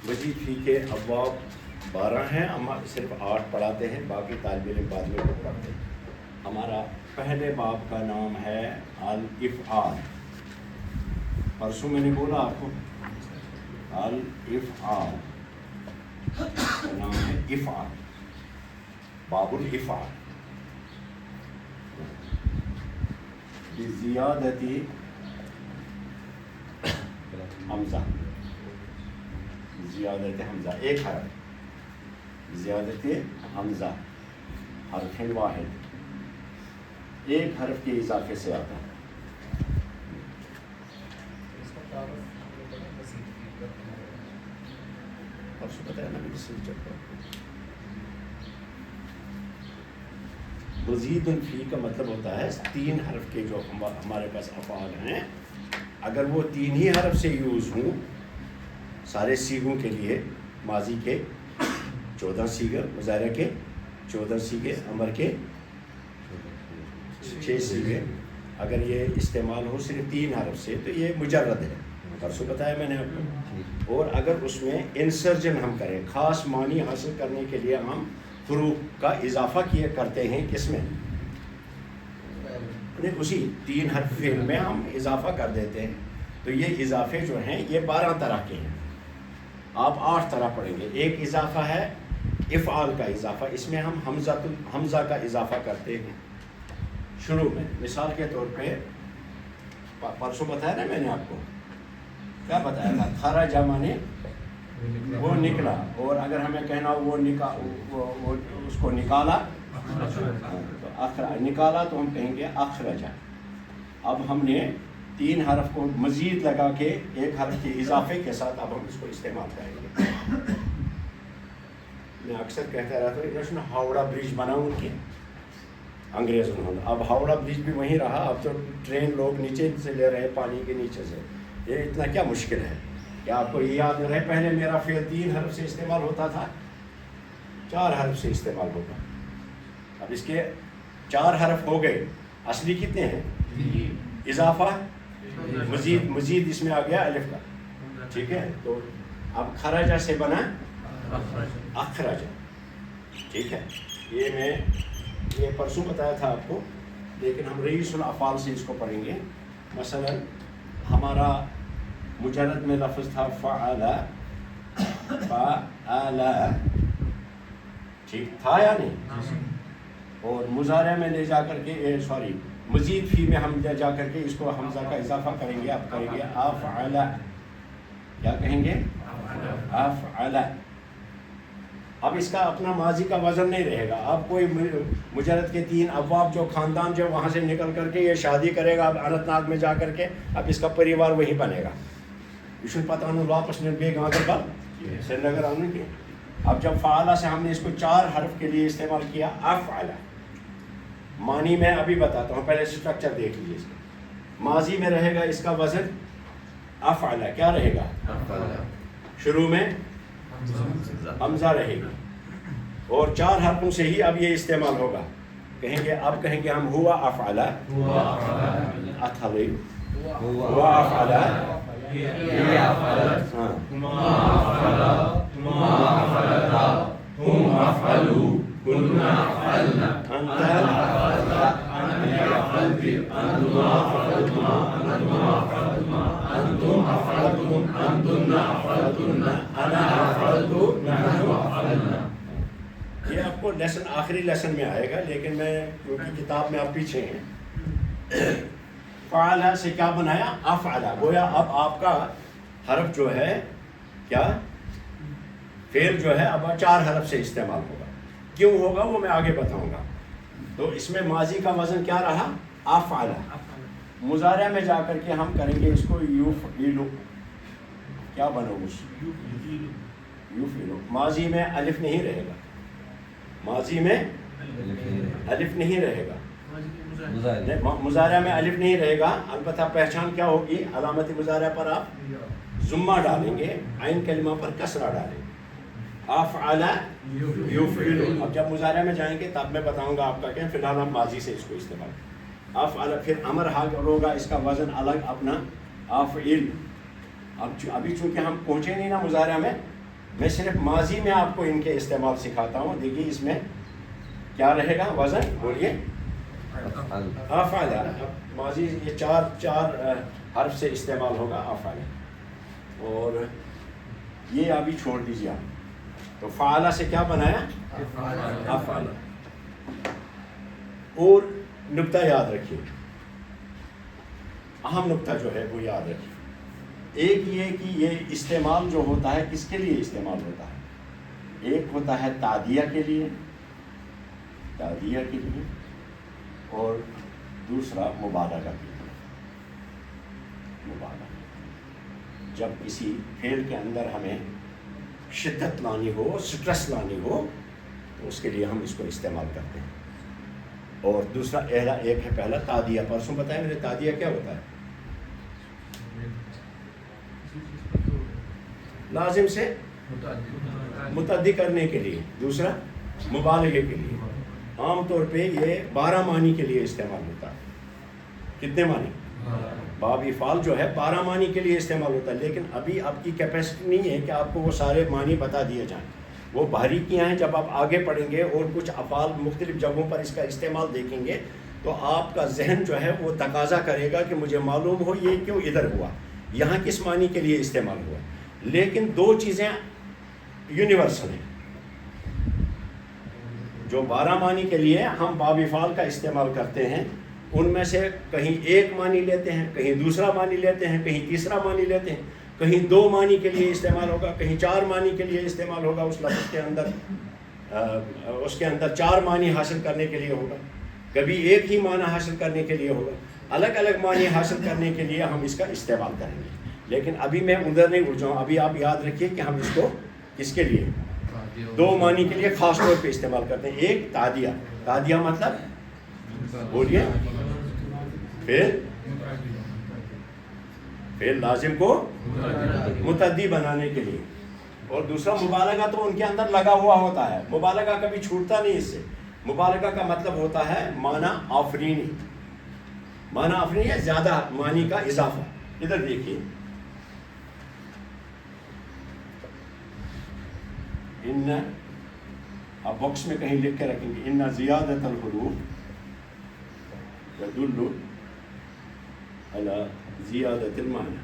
مزید فی کے ابواب 12 ہیں، ہم صرف 8 پڑھاتے ہیں، باقی طالب علم بعد میں کو پڑھتے ہیں۔ ہمارا پہلے باب کا نام ہے الافعال۔ پرسوں میں نے بولا آپ کو الافعال کا نام ہے افعال، باب الافعال بزیادتی حمزہ، زیادت حمزہ ایک حرف، زیادت حمزہ حرف واحد، ایک حرف کے اضافے سے آتا ہے۔ پرسوں پتہ ہے نا مزید فی کا مطلب ہوتا ہے 3 حرف کے جو ہمارے پاس افعال ہیں، اگر وہ 3 ہی حرف سے یوز ہوں سارے سیغوں کے لیے، ماضی کے 14 سیغے، مضارع کے 14 سیغے، امر کے 6 سیغے، اگر یہ استعمال ہو صرف 3 حرف سے تو یہ مجرد ہے، پرسوں بتایا میں نے آپ کو۔ اور اگر اس میں انسرجن ہم کریں، خاص معنی حاصل کرنے کے لیے ہم حروف کا اضافہ کرتے ہیں، کس میں؟ اسی 3 حرف فعل میں ہم اضافہ کر دیتے ہیں، تو یہ اضافے جو ہیں یہ 12 طرح کے ہیں، آپ 8 طرح پڑھیں گے۔ ایک اضافہ ہے افعال کا اضافہ، اس میں ہم حمزہ کا اضافہ کرتے ہیں شروع میں۔ مثال کے طور پہ پرسوں بتایا نا میں نے آپ کو، کیا بتایا تھا؟ خرج مانے وہ نکلا، اور اگر ہمیں کہنا وہ اس کو نکالا تو نکالا تو ہم کہیں گے اخرجا۔ اب ہم نے 3 حرف کو مزید لگا کے ایک حرف کے اضافے کے ساتھ اب ہم اس کو استعمال کریں گے۔ میں اکثر کہتا رہتا ہوں ہاوڑا برج بناؤں کے انگریزوں نے، اب ہاوڑا برج بھی وہیں رہا، اب تو ٹرین لوگ نیچے سے لے رہے پانی کے نیچے سے، یہ اتنا کیا مشکل ہے؟ کیا آپ کو یہ یاد رہے پہلے میرا فعل 3 حرف سے استعمال ہوتا تھا، 4 حرف سے استعمال ہوگا، اب اس کے 4 حرف ہو گئے، اصلی کتنے ہیں؟ اضافہ مزید اس میں آ گیا الف کا، ٹھیک ہے؟ تو اب خرجہ سے بنا اخرجہ، ٹھیک ہے؟ یہ پرسوں بتایا تھا آپ کو، لیکن ہم رئیس الافعال سے اس کو پڑھیں گے۔ مثلا ہمارا مجرد میں لفظ تھا فعل، ٹھیک تھا یا نہیں؟ اور مضارع میں لے جا کر کے مزید فی میں ہم جا کر کے اس کو حمزہ کا اضافہ کریں گے، اب کریں گے افعل، کیا کہیں گے؟ افعل۔ اب اس کا اپنا ماضی کا وزن نہیں رہے گا، اب کوئی مجرد کے 3 ابواب جو خاندان جو وہاں سے نکل کر کے یہ شادی کرے گا اب اننت ناگ میں جا کر کے، اب اس کا پریوار وہیں بنے گا، یہ پتہ نہیں واپس نے بے گاندر پر سری نگر آنے کے۔ اب جب فعلہ سے ہم نے اس کو 4 حرف کے لیے استعمال کیا، افعل، معنی میں ابھی بتاتا ہوں، پہلے اسٹرکچر دیکھ لیجیے اس کا۔ ماضی میں رہے گا اس کا وزن افعل، کیا رہے گا؟ شروع میں حمزہ رہے گا، اور 4 حرفوں سے ہی اب یہ استعمال ہوگا، کہیں گے اب کہیں گے ہم ہوا افعل، اتھلی ہوا افعل، یہ آپ کو لیسن آخری لیسن میں آئے گا، لیکن میں کیونکہ کتاب میں آپ پیچھے ہیں، فعلہ سے کیا بنایا؟ افعلہ، گویا اب آپ کا حرف جو ہے کیا؟ فعل جو ہے اب 4 حرف سے استعمال ہوگا، کیوں ہوگا وہ میں آگے بتاؤں گا۔ تو اس میں ماضی کا وزن کیا رہا؟ افعلہ۔ مضارع میں جا کر کے ہم کریں گے اس کو یفعلو، کیا بنو اس یفعلو، ماضی میں الف نہیں رہے گا، ماضی میں الف نہیں رہے گا، مضارع میں الف نہیں رہے گا، البتہ پہچان کیا ہوگی؟ علامت مضارع پر آپ ضمہ ڈالیں گے، عین کلمہ پر کسرہ ڈالیں گے، افعل یفعل۔ اب جب مضارع میں جائیں گے تب میں بتاؤں گا آپ کا کیا، فی الحال ہم ماضی سے اس کو استعمال افعل، پھر امر ہوگا، اس کا وزن الگ اپنا افعل۔ ابھی چونکہ ہم پہنچے نہیں نا مضارع میں، میں صرف ماضی میں آپ کو ان کے استعمال سکھاتا ہوں. دیکھیے اس میں کیا رہے گا وزن, بولیے. افعل. ماضی یہ چار حرف سے استعمال ہوگا افعل. اور یہ ابھی چھوڑ دیجیے آپ. تو فعل سے کیا بنایا؟ افعل. اور نقطہ یاد رکھیے, اہم نقطہ جو ہے وہ یاد رکھیے. ایک یہ کہ یہ استعمال جو ہوتا ہے کس کے لیے استعمال ہوتا ہے؟ ایک ہوتا ہے تعدیہ کے لیے, تعدیہ کے لیے, اور دوسرا مبالغہ کے لیے. مبالغہ جب کسی فعل کے اندر ہمیں شدت لانی ہو, سٹرس لانی ہو, تو اس کے لیے ہم اس کو استعمال کرتے ہیں. اور دوسرا ایک ہے پہلا تعدیہ. پرسوں بتایا میں نے تعدیہ کیا ہوتا ہے؟ لازم سے متعدی کرنے کے لیے. دوسرا مبالغے کے لیے. عام طور پہ یہ 12 معنی کے لیے استعمال ہوتا ہے. کتنے معنی؟ باب افعال جو ہے 12 معنی کے لیے استعمال ہوتا ہے. لیکن ابھی آپ کی کیپیسٹی نہیں ہے کہ آپ کو وہ سارے معنی بتا دیے جائیں. وہ باریکیاں ہیں, جب آپ آگے پڑھیں گے اور کچھ افعال مختلف جگہوں پر اس کا استعمال دیکھیں گے تو آپ کا ذہن جو ہے وہ تقاضا کرے گا کہ مجھے معلوم ہو یہ کیوں ادھر ہوا, یہاں کس معنی کے لیے استعمال ہوا. لیکن 2 چیزیں یونیورسل ہیں. جو 12 معنی کے لیے ہم باب افعال کا استعمال کرتے ہیں, ان میں سے کہیں ایک معنی لیتے ہیں, کہیں دوسرا معنی لیتے ہیں, کہیں تیسرا معنی لیتے ہیں, کہیں 2 معنی کے لیے استعمال ہوگا, کہیں 4 معنی کے لیے استعمال ہوگا. اس لفظ کے اندر اس کے اندر 4 معنی حاصل کرنے کے لیے ہوگا, کبھی ایک ہی معنی حاصل کرنے کے لیے ہوگا. الگ الگ معنی حاصل کرنے کے لیے ہم اس کا استعمال کریں گے. لیکن ابھی میں ادھر نہیں اڑ جاؤں. ابھی آپ یاد رکھیے کہ ہم اس کو کس کے لیے 2 معنی کے لیے خاص طور پہ استعمال کرتے ہیں. ایک تعدیہ. تعدیہ مطلب بولیے فعل لازم کو متعدی بنانے کے لیے. اور دوسرا مبالغہ تو ان کے اندر لگا ہوا ہوتا ہے. مبالغہ کبھی چھوٹتا نہیں اس سے. مبالغہ کا مطلب ہوتا ہے معنی آفرینی. معنی آفرینی ہے زیادہ معنی کا اضافہ. ادھر دیکھیے, ان آپ باکس میں کہیں لکھ کے رکھیں گے, ان زیادت الحروف يدل على زیادت المعنی.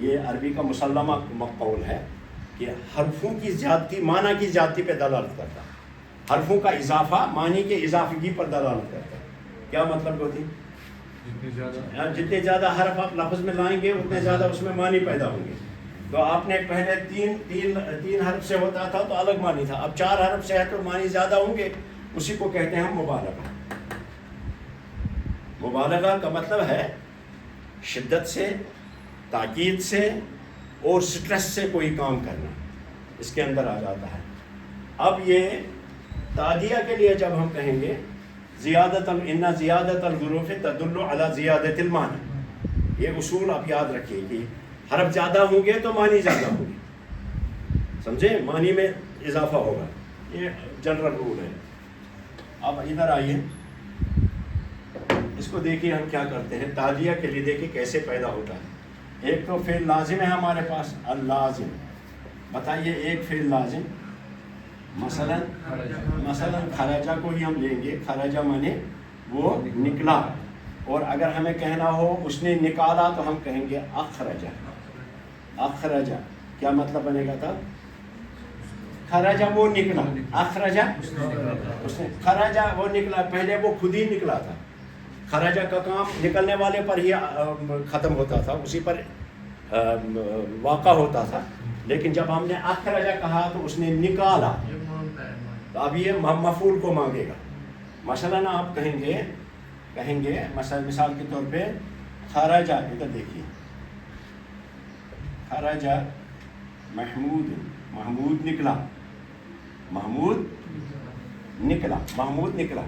یہ عربی کا مسلمہ قول ہے کہ حرفوں کی زیادتی معنی کی زیادتی پہ دلالت کرتا ہے. حرفوں کا اضافہ معنی کے اضافگی پر دلالت کرتا ہے. کیا مطلب ہوتی؟ جتنے زیادہ حرف آپ لفظ میں لائیں گے اتنے زیادہ اس میں معنی پیدا ہوں گے. تو آپ نے پہلے تین حرف سے ہوتا تھا تو الگ معنی تھا, اب 4 حرف سے ہے تو معنی زیادہ ہوں گے. اسی کو کہتے ہیں مبالغہ. مبالغہ کا مطلب ہے شدت سے, تاکید سے اور سٹریس سے کوئی کام کرنا, اس کے اندر آ جاتا ہے. اب یہ تعدیہ کے لیے جب ہم کہیں گے ان زیادت الحروف تدل علی زیادت المعنی, یہ اصول آپ یاد رکھیے کہ حرف زیادہ ہوں گے تو معنی زیادہ ہوں گے. سمجھے؟ معنی میں اضافہ ہوگا. یہ جنرل رول ہے. اب ادھر آئیے, اس کو دیکھیے ہم کیا کرتے ہیں. تعدیہ کے لیے دیکھیے کیسے پیدا ہوتا ہے. ایک تو فعل لازم ہے ہمارے پاس, اللازم. بتائیے ایک فعل لازم, مثلا خرجہ کو ہی ہم لیں گے. خرجہ مانے وہ نکلا, اور اگر ہمیں کہنا ہو اس نے نکالا تو ہم کہیں گے اخرجہ. اخرجہ کیا مطلب بنے گا تھا؟ خرجہ وہ نکلا, اخرجہ اس نے, خرجہ وہ نکلا, پہلے وہ خود ہی نکلا تھا. خرجہ کا کام نکلنے والے پر ہی ختم ہوتا تھا, اسی پر واقع ہوتا تھا. لیکن جب ہم نے اخرجہ کہا تو اس نے نکالا, تو اب یہ مفعول کو مانگے گا. مثلا آپ کہیں گے مثال کے طور پہ خرجہ, ادھر دیکھیے, خرجہ محمود نکلا, محمود نکلا.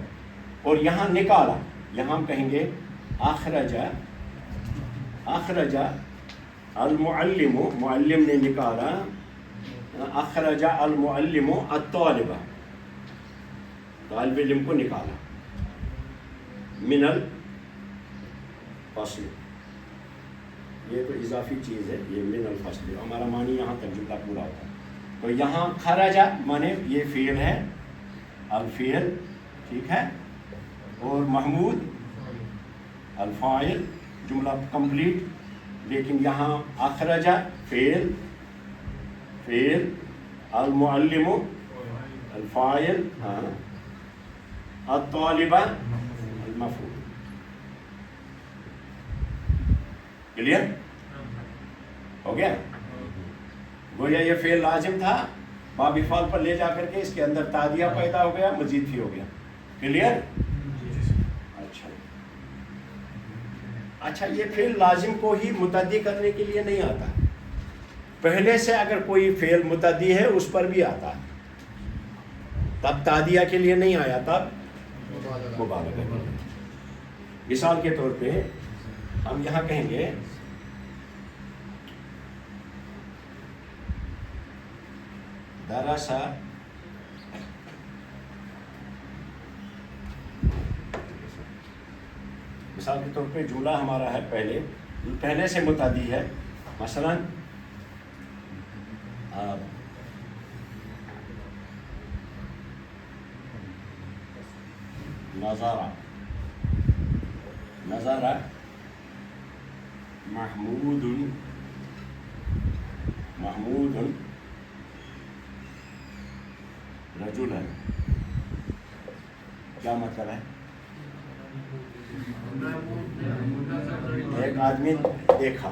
اور یہاں نکالا, یہاں ہم کہیں گے اخرجہ المعلم, معلم نے نکالا. اخرجہ المعلم الطالبہ, طالب علم کو نکالا. من الفصل, یہ تو اضافی چیز ہے، یہ من الفصل، ہمارا معنی یہاں تک جملہ پورا ہوتا ہے. تو یہاں خرج مانے یہ فعل ہے، الفعل، ٹھیک ہے، اور محمود الفاعل، جملہ کمپلیٹ. لیکن یہاں اخرج فعل، المعلم الفاعل، ہاں، الطالب المفعول. کلیئر ہو گیا؟ گویا یہ فعل لازم تھا، باب افعال پر لے جا کر کے اس کے اندر تادیہ پیدا ہو گیا، مزید فی ہو گیا. کلیئر؟ اچھا یہ فعل لازم کو ہی متعدی کرنے کے لیے نہیں آتا، پہلے سے اگر کوئی فعل متعدی ہے اس پر بھی آتا ہے، تب تادیہ کے لیے نہیں آیا، تب مبالغہ کے لیے. مثال کے طور پہ ہم یہاں کہیں گے درسا، مثال کے طور پہ جملہ ہمارا ہے پہلے سے متعدی ہے، مثلا نظر محمود رجلا، کیا مطلب ہے؟ ایک آدمی دیکھا،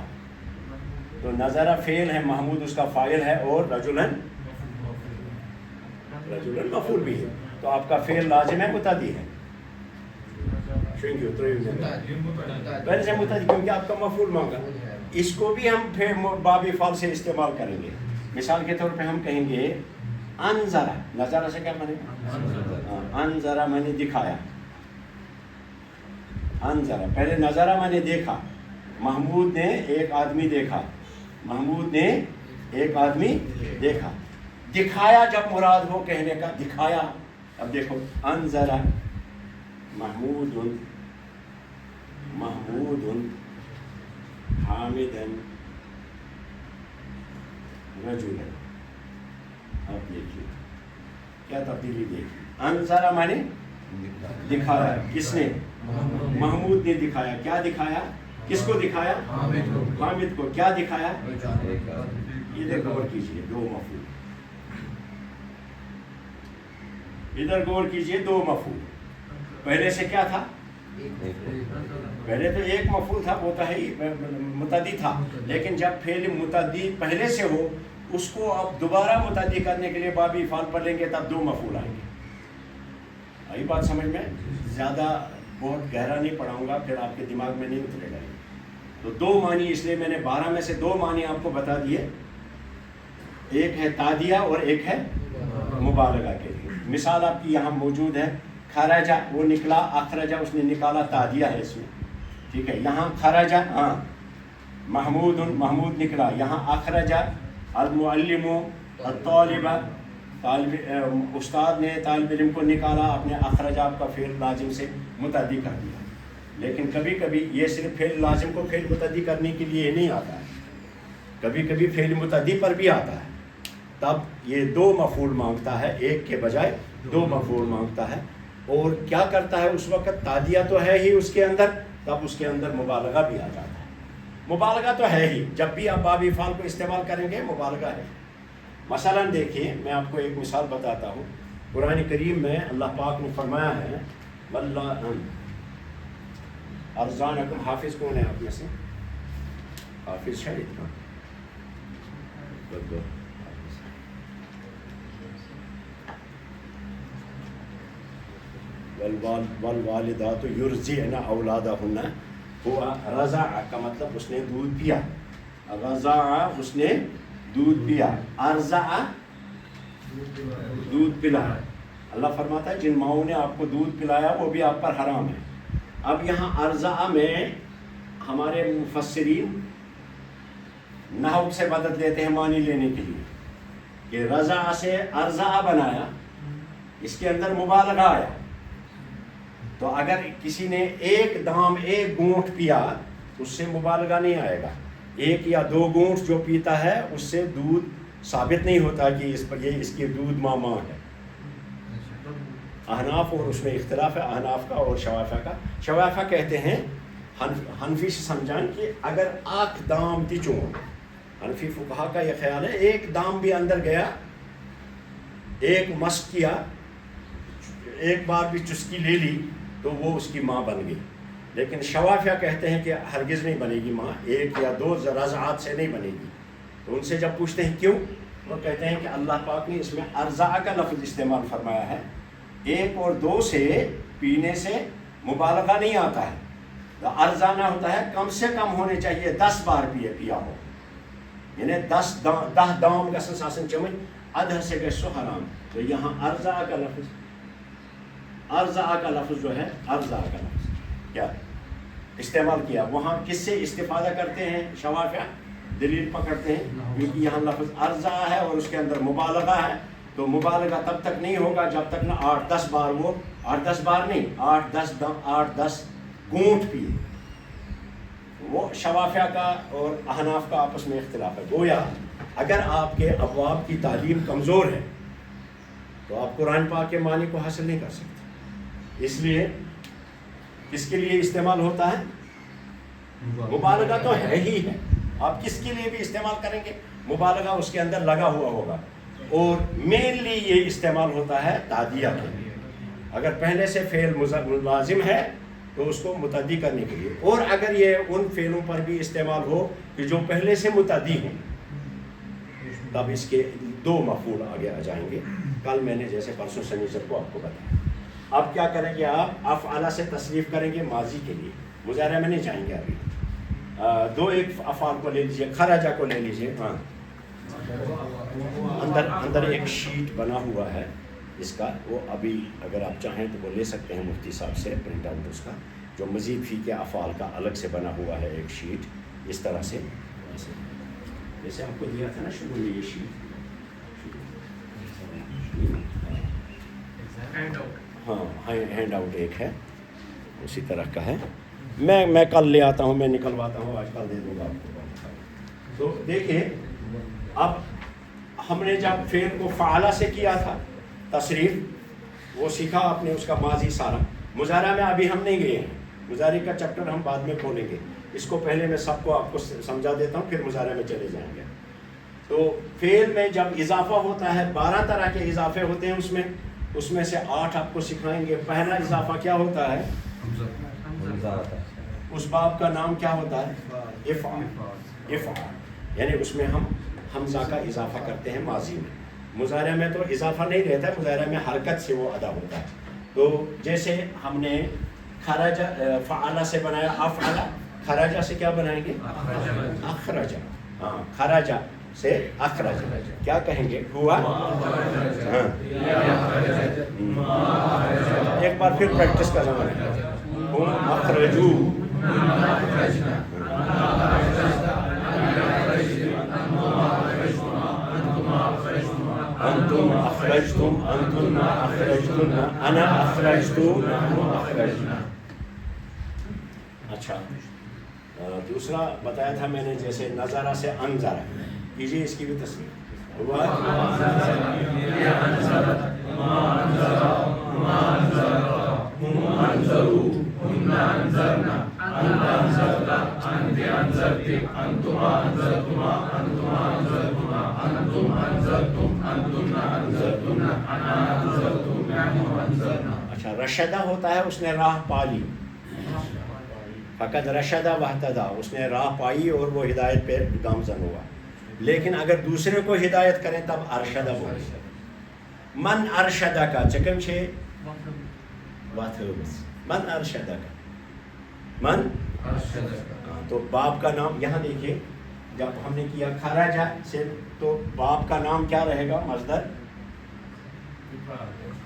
تو نظر فعل ہے، محمود اس کا فاعل ہے، اور رجلن مفعول بھی ہے. تو آپ کا فعل لازم ہے متعدی ہے؟ پہلے سے متعدی، کیونکہ آپ کا مفعول مانگا. اس کو بھی ہم پھر باب افعال سے استعمال کریں گے. مثال کے طور پہ ہم کہیں گے انظرا، نظرہ سے کیا مانے؟ انظرا میں نے دکھایا، انظرا پہلے نظرہ میں نے دیکھا، محمود نے ایک آدمی دیکھا، دکھایا جب مراد ہو کہنے کا، دکھایا. اب دیکھو انظرا محمود حامدا رجلا. اب دیکھیے کیا تبدیلی دیکھی. انظرا مانے دکھایا، کس نے؟ محمود نے دکھایا. کیا دکھایا؟ کس کو دکھایا؟ حامد کو. کیا دکھایا؟ ادھر غور کیجئے، دو مفعول. ادھر غور کیجئے، دو مفعول. پہلے سے کیا تھا؟ پہلے تو ایک مفعول تھا، وہ تو ہے ہی متعدی تھا. لیکن جب فعل متعدی پہلے سے ہو، اس کو اب دوبارہ متعدی کرنے کے لیے باب افعال پڑھ لیں گے، تب دو مفعول آئیں گے. آئی بات سمجھ میں؟ زیادہ بہت گہرا نہیں پڑھاؤں گا، پھر آپ کے دماغ میں نہیں اترے گا. تو دو معنی، اس لیے میں نے 12 میں سے 2 معنی آپ کو بتا دیے. ایک ہے تادیہ اور ایک ہے مبالغہ کے لیے. مثال آپ کی یہاں موجود ہے، خرجا وہ نکلا، اخرجا اس نے نکالا، تادیہ ہے اس میں، ٹھیک ہے. یہاں خرجا، ہاں، محمود نکلا. یہاں اخرجا المعلم الطالب، استاد نے طالب علم کو نکالا، اپنے اخرج آپ کا فعل لازم سے متعدی کر دیا. لیکن کبھی کبھی یہ صرف فعل لازم کو فعل متعدی کرنے کے لیے نہیں آتا ہے، کبھی کبھی فعل متعدی پر بھی آتا ہے. تب یہ 2 مفعول مانگتا ہے، ایک کے بجائے 2 مفعول مانگتا ہے. اور کیا کرتا ہے اس وقت؟ تادیہ تو ہے ہی اس کے اندر، تب اس کے اندر مبالغہ بھی آ جاتا ہے. مبالغہ تو ہے ہی، جب بھی آپ باب افعال کو استعمال کریں گے مبالغہ ہے. مثلا دیکھیے، میں آپ کو ایک مثال بتاتا ہوں. قرآن کریم میں اللہ پاک نے فرمایا ہے واللہ ارزانکم. حافظ کون ہے آپ میں سے؟ حافظ شاہد کا والوالدات یرضعن اولادہن. ہوا رضع کا مطلب اس نے دودھ پیا، رضع اس نے دودھ پیا، ارضع دودھ پلایا. اللہ فرماتا ہے جن ماؤں نے آپ کو دودھ پلایا وہ بھی آپ پر حرام ہے. اب یہاں ارضع میں ہمارے مفسرین نحو سے مدد لیتے ہیں معنی لینے کے لیے کہ رضع سے ارضع بنایا، اس کے اندر مبالغہ آیا. تو اگر کسی نے ایک دام ایک گونٹ پیا اس سے مبالغہ نہیں آئے گا. ایک یا دو گھونٹ جو پیتا ہے اس سے دودھ ثابت نہیں ہوتا کہ اس کی دودھ ماں ہے. احناف اور اس میں اختلاف ہے احناف کا اور شوافیہ کا. شوافیہ کہتے ہیں حنفی سے سمجھائیں کہ اگر آکھ دام تی چون، حنفی فقہا کا یہ خیال ہے ایک دام بھی اندر گیا، ایک مس کیا، ایک بار بھی چسکی لے لی تو وہ اس کی ماں بن گئی. لیکن شوافیہ کہتے ہیں کہ ہرگز نہیں بنے گی ماں، ایک یا دو رضعات سے نہیں بنے گی. تو ان سے جب پوچھتے ہیں کیوں، وہ کہتے ہیں کہ اللہ پاک نے اس میں ارضاء کا لفظ استعمال فرمایا ہے. ایک اور دو سے پینے سے مبالغہ نہیں آتا ہے. ارزانہ ہوتا ہے کم سے کم ہونے چاہیے 10 بار پیا ہو، یعنی 10 دام گژھن آسن چمن ادھا سے گژھِ سو حرام. تو یہاں ارزا کا لفظ جو ہے ارزا کا لفظ کیا استعمال کیا. وہاں کس سے استفادہ کرتے ہیں شوافیہ، دلیل پکڑتے ہیں کیونکہ یہاں لفظ ارزا ہے اور اس کے اندر مبالغہ ہے. تو مبالغہ تب تک نہیں ہوگا جب تک نہ 8-10 بار وہ 8-10 بار نہیں 8-10 گھونٹ پیے. وہ شوافیہ کا اور احناف کا آپس میں اختلاف ہے. گویا اگر آپ کے ابواب کی تعلیم کمزور ہے تو آپ قرآن پاک کے معنی کو حاصل نہیں کر سکتے. اس لیے کس کے لیے استعمال ہوتا ہے؟ مبالغہ تو ہے ہی ہے، آپ کس کے لیے بھی استعمال کریں گے مبالغہ اس کے اندر لگا ہوا ہوگا. اور مینلی یہ استعمال ہوتا ہے تعدیہ کے لیے. اگر پہلے سے فعل لازم ہے تو اس کو متعدی کرنے کے لیے، اور اگر یہ ان فعلوں پر بھی استعمال ہو کہ جو پہلے سے متعدی ہیں تب اس کے 2 مفعول آگے آ جائیں گے. کل میں نے جیسے پرسوں سنیچر کو آپ کو بتایا. اب کیا کریں گے، آپ افعال سے تصریف کریں گے ماضی کے لیے، مضارع میں نہیں جائیں گے. ابھی ایک افعال کو لے لیجیے، خرجہ کو لے لیجیے. ہاں اندر ایک شیٹ بنا ہوا ہے اس کا، وہ ابھی اگر آپ چاہیں تو وہ لے سکتے ہیں مفتی صاحب سے پرنٹ آؤٹ اس کا، جو مزید فی کے افعال کا الگ سے بنا ہوا ہے ایک شیٹ اس طرح سے، جیسے آپ کو دیا تھا نا شروع میں یہ شیٹ. ہاں ہینڈ آؤٹ ایک ہے اسی طرح کا ہے. میں کل لے آتا ہوں، میں نکلواتا ہوں، آج کل دے دوں گا آپ کو. تو دیکھیں اب ہم نے جب فعل کو فعلہ سے کیا تھا تصریف، وہ سیکھا آپ نے اس کا ماضی سارا. مضارع میں ابھی ہم نہیں گئے ہیں، مضارع کا چیپٹر ہم بعد میں کھولیں گے. اس کو پہلے میں سب کو آپ کو سمجھا دیتا ہوں، پھر مضارع میں چلے جائیں گے. تو فعل میں جب اضافہ ہوتا ہے 12 طرح کے اضافے ہوتے ہیں اس میں سے 8 آپ کو سکھائیں گے. پہلا اضافہ کیا ہوتا ہے؟ اس باب کا نام کیا ہوتا ہے؟ افعال، یعنی اس میں ہم حمزہ کا اضافہ کرتے ہیں ماضی میں. مضارع میں تو اضافہ نہیں رہتا ہے، مضارع میں حرکت سے وہ ادا ہوتا ہے. تو جیسے ہم نے خرج فعلہ سے بنایا افعل، خرجہ سے کیا بنائیں گے؟ اخرجہ. ہاں خرجہ سے اخرج، کیا کہیں گے؟ ہوا. ہاں ایک بار پھر پریکٹس کا زمانہ ہے. ہم اخرجو، انتم اخرجتم، انتم اخرجتن، انا اخرجتو، نحن اخرجنا. اچھا دوسرا بتایا تھا میں نے، جیسے نظرہ سے انظرہ، کیجیے اس کی بھی تصویر. اچھا رشدہ ہوتا ہے اس نے راہ پالی، فقط رشدہ واہتدیٰ، اس نے راہ پائی اور وہ ہدایت پہ گامزن ہوا. لیکن اگر دوسرے کو ہدایت کریں تب ارشدہ بولے. من ارشدہ کا چکم چھے من ارشدہ کا، من ارشدہ کا. تو باپ کا نام یہاں دیکھیے، جب ہم نے کیا خرجہ سے تو باپ کا نام کیا رہے گا؟ مصدر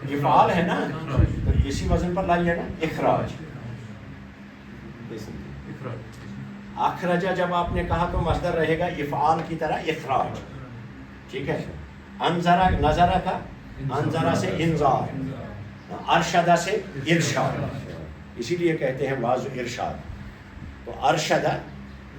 افعال ہے نا، تو اسی وزن پر لائیے نا، اخراج. اخرجہ جب آپ نے کہا تو مصدر رہے گا افعال کی طرح اخراج. ٹھیک ہے. انظرہ نظرہ کا، انظرہ سے انذار، ارشدہ سے ارشاد، اسی لیے کہتے ہیں واضح ارشاد. تو ارشدہ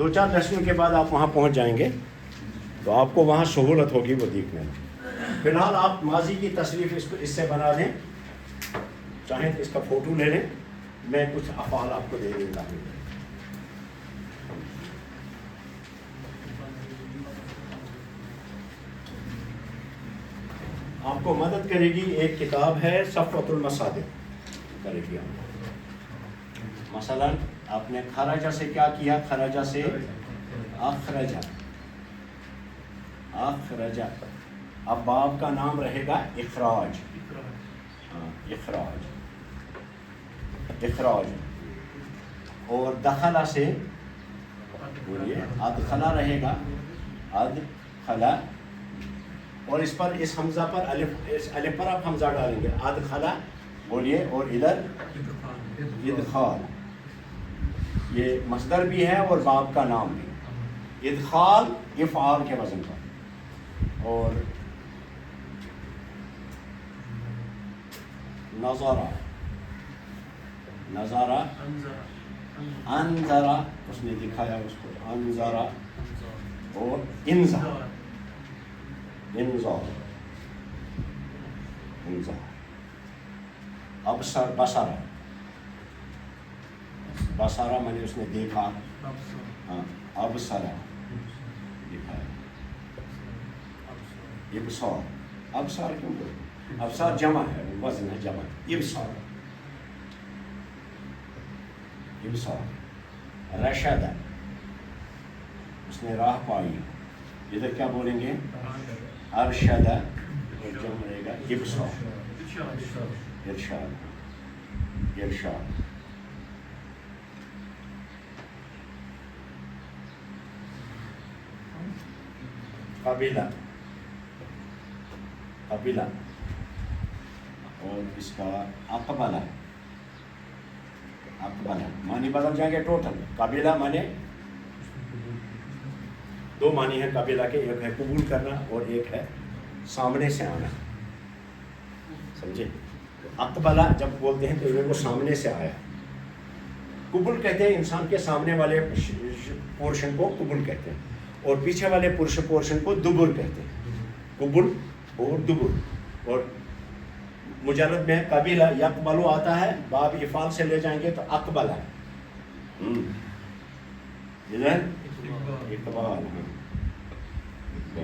2-4 درسوں کے بعد آپ وہاں پہنچ جائیں گے تو آپ کو وہاں سہولت ہوگی وہ دیکھنے میں. فی الحال آپ ماضی کی تصریف اس سے بنا لیں, چاہیں تو اس کا فوٹو لے لیں, میں کچھ افعال آپ کو دے دوں گا. آپ کو مدد کرے گی ایک کتاب ہے صفوۃ المصادر کرے گی. مثلا آپ نے خرجہ سے کیا کیا؟ خرجہ سے اخرجہ. اخرجہ. اب باب کا نام رہے گا اخراج. اخراج. اخراج. اور دخلہ سے بولیے ادخلہ رہے گا. ادخلہ. اور اس پر اس حمزہ پر اس الف پر آپ حمزہ ڈالیں گے. ادخلہ بولیے. اور ادھر ادخال. یہ مصدر بھی ہے اور باب کا نام بھی. ادخال افعال کے وزن پر. اور نظرہ. نظرہ. انظرہ اس نے دکھایا اس کو. انظرہ. اور انظار. انظار. انظار. ابصر. بصرہ. بصرہ میں نے اس نے دیکھا. ہاں. ابصرہ دکھایا. ابصار. ابصار کیوں بولتے؟ ابصار جمع ہے, وزن ہے جمع. ابصار. ابصار. رشد. اس نے راہ پائی. ادھر کیا بولیں گے؟ ارشد. اور جمع رہے گا ابصار. ارشاد. ارشاد. قبیلہ. قبیلہ. اور اس کا اقبلہ. اقبلہ معنی بدل جائیں گے ٹوٹل. قبیلہ معنی دو معنی ہے قبیلہ کے. ایک ہے قبول کرنا اور ایک ہے سامنے سے آنا. سمجھے؟ اقبلہ جب بولتے ہیں تو وہ سامنے سے آیا. قبول کہتے ہیں انسان کے سامنے والے پورشن کو قبول کہتے ہیں, اور پیچھے والے پورشن کو دبر کہتے ہیں. قبول اور دبر. اور مجرد میں قبیلہ یقبلو آتا ہے, باب افعال سے لے جائیں گے تو اقبلہ. ادھر اقبال.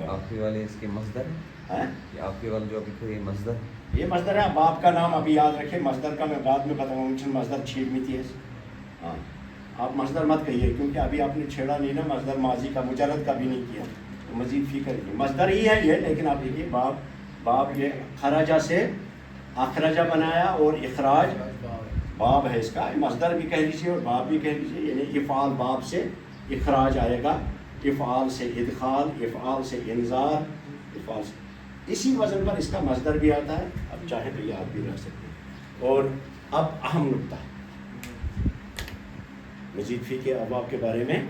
آپ کے والے اس کے مصدر ہیں. آپ کے والے جو ابھی یہ مصدر, یہ مصدر ہے. باب کا نام ابھی یاد رکھیں. مصدر کا میں بعد میں بتاؤں گا. مصدر چھیڑ میں تھی. ہاں آپ مصدر مت کہیے کیونکہ ابھی آپ نے چھیڑا نہیں نا مصدر ماضی کا, مجرد کا بھی نہیں کیا, تو مزید فکر کی. مصدر ہی ہے یہ, لیکن آپ دیکھیے باب. باب یہ خرجہ سے اخرجہ بنایا اور اخراج باب ہے اس کا. مصدر بھی کہہ لیجیے اور باب بھی کہہ لیجیے. یعنی افعال باب سے اخراج آئے گا, افعال سے ادخال, افعال سے انذار, افعال سے اسی وزن پر اس کا مصدر بھی آتا ہے. اب چاہے تو یاد بھی رکھ سکتے ہیں. اور اب اہم نکتہ مزید فی ابواب کے بارے میں.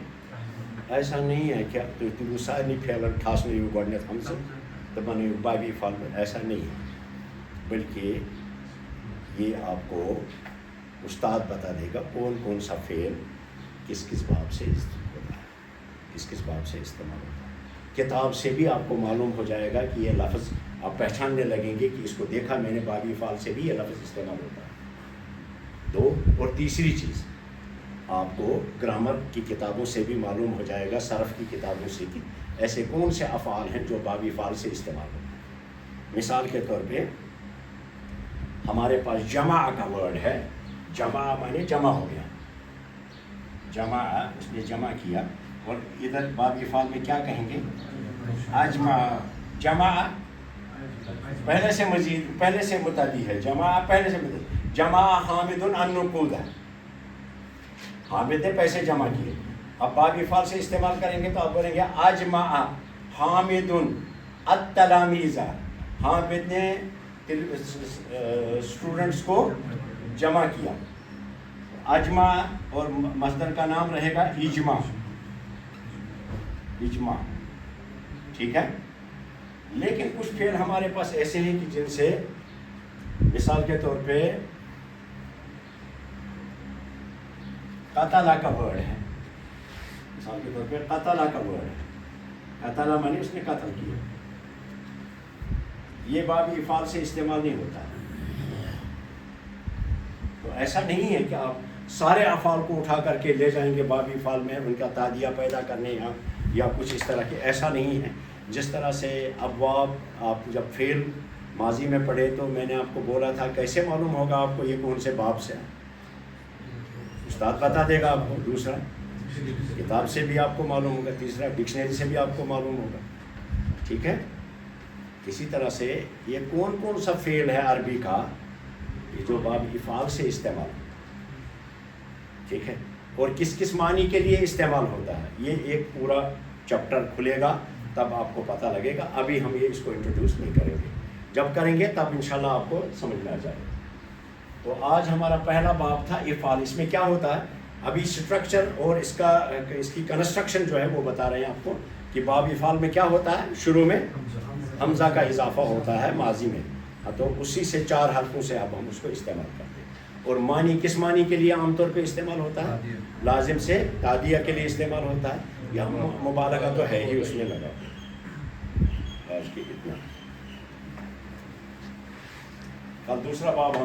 ایسا نہیں ہے کہ تو سارے پھیلن ٹھاس نہیں گۄڈنیٚتھ ہم سے تو بنے بابی فال میں, ایسا نہیں ہے. بلکہ یہ آپ کو استاد بتا دے گا کون کون سا فعل کس کس باب سے ہوتا ہے, کس کس باب سے استعمال ہوتا ہے. کتاب سے بھی آپ کو معلوم ہو جائے گا کہ یہ لفظ آپ پہچاننے لگیں گے کہ اس کو دیکھا میں نے بابی فال سے بھی یہ لفظ استعمال ہوتا ہے. دو. اور تیسری چیز آپ کو گرامر کی کتابوں سے بھی معلوم ہو جائے گا, صرف کی کتابوں سے کہ ایسے کون سے افعال ہیں جو بابی فعال سے استعمال ہوتے ہیں. مثال کے طور پہ ہمارے پاس جمع کا ورڈ ہے. جمع معنی جمع ہو گیا. جمع اس نے جمع کیا. اور ادھر بابی فعال میں کیا کہیں گے؟ اجمع. جمع پہلے سے مزید پہلے سے متعدی ہے. جمع پہلے سے متعدی. جمع حامد النقود ہے. حامد نے پیسے جمع کیے. اب بابی فعال سے استعمال کریں گے تو آپ بولیں گے اجمع حامد التلامیذ. حامد نے اسٹوڈنٹس کو جمع کیا. اجمع اور مصدر کا نام رہے گا اجماع. اجماع ٹھیک ہے. لیکن کچھ فعل ہمارے پاس ایسے ہیں کہ جن سے مثال کے طور پہ قتل کا ورڈ ہے. مثال کے طور پہ قتل کا ورڈ ہے، قتل معنی اس نے قتل کیا، یہ باب افعال سے استعمال نہیں ہوتا ہے۔ تو ایسا نہیں ہے کہ آپ سارے افعال کو اٹھا کر کے لے جائیں گے باب افعال میں ان کا تادیہ پیدا کرنے یا کچھ اس طرح کے، ایسا نہیں ہے۔ جس طرح سے ابواب آپ جب فعل ماضی میں پڑھے تو میں نے آپ کو بولا تھا کیسے معلوم ہوگا آپ کو یہ کون سے باب سے ہے، استاد بتا دے گا آپ کو، دوسرا کتاب سے بھی آپ کو معلوم ہوگا، تیسرا ڈکشنری سے بھی آپ کو معلوم ہوگا، ٹھیک ہے۔ اسی طرح سے یہ کون کون سا فعل ہے عربی کا یہ جو باب افعال سے استعمال ہوتا ہے، ٹھیک ہے، اور کس کس معنی کے لیے استعمال ہوتا ہے، یہ ایک پورا چیپٹر کھلے گا تب آپ کو پتہ لگے گا۔ ابھی ہم یہ اس کو انٹروڈیوس نہیں کریں گے، جب کریں گے تب انشاءاللہ آپ کو سمجھ میں آ جائے گا۔ تو آج ہمارا پہلا باب تھا افعال، اس میں کیا ہوتا ہے ابھی اسٹرکچر اور اس کی کنسٹرکشن جو ہے وہ بتا رہے ہیں آپ کو کہ باب افعال میں کیا ہوتا ہے، شروع میں حمزہ کا اضافہ ہوتا ہے ماضی میں، تو اسی سے 4 حرفوں سے اب ہم اس کو استعمال کرتے ہیں۔ اور معنی کس معنی کے لیے عام طور پہ استعمال ہوتا ہے، لازم سے تادیہ کے لیے استعمال ہوتا ہے، یا مبالغہ تو ہے ہی اس میں لگا۔ آج کی اتنا، کل دوسرا باب ہم